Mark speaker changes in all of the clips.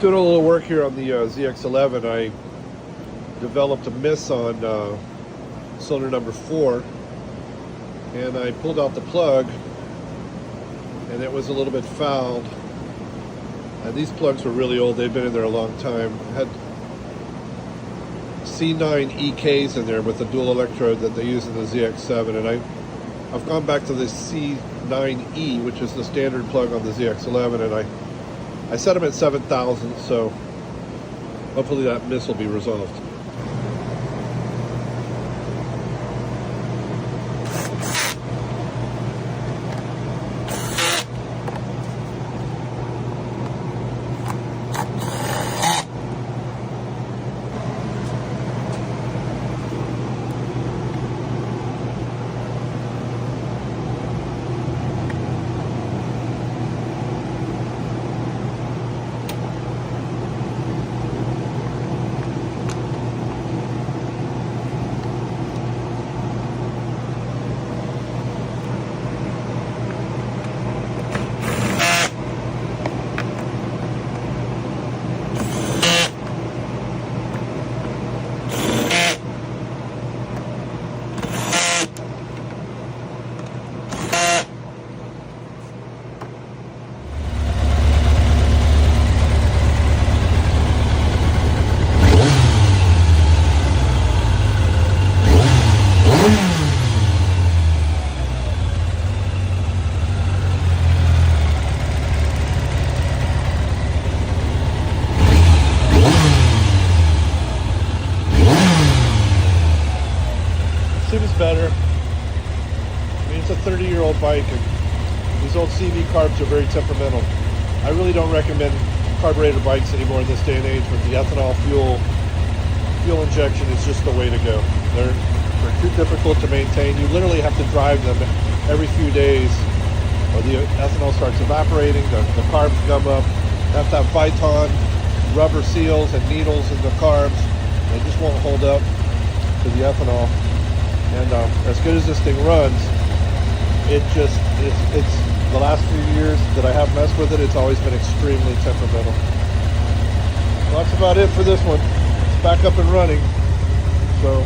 Speaker 1: Doing a little work here on the Zx11. I developed a miss on cylinder number 4, and I pulled out the plug, and it was a little bit fouled. And these plugs were really old; they'd been in there a long time. I had C9 EKs in there with the dual electrode that they use in the Zx7, and I've gone back to the C9E, which is the standard plug on the Zx11, and I set them at 7,000, so hopefully that miss will be resolved. Seems better. I mean, it's a 30-year-old bike, and these old CV carbs are very temperamental. I really don't recommend carburetor bikes anymore in this day and age with the ethanol fuel injection. Is just the way to go. They're too difficult to maintain. You literally have to drive them every few days, or the ethanol starts evaporating, the carbs gum up. You have to have Viton rubber seals and needles in the carbs. They just won't hold up to the ethanol. And as good as this thing runs, it's the last few years that I have messed with it, it's always been extremely temperamental. Well, that's about it for this one. It's back up and running. So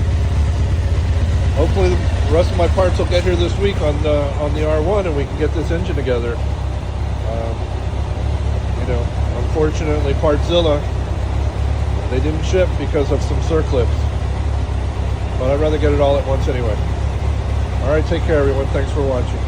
Speaker 1: hopefully the rest of my parts will get here this week on the R1, and we can get this engine together. Unfortunately, Partzilla, they didn't ship because of some circlips. But I'd rather get it all at once anyway. All right, take care, everyone. Thanks for watching.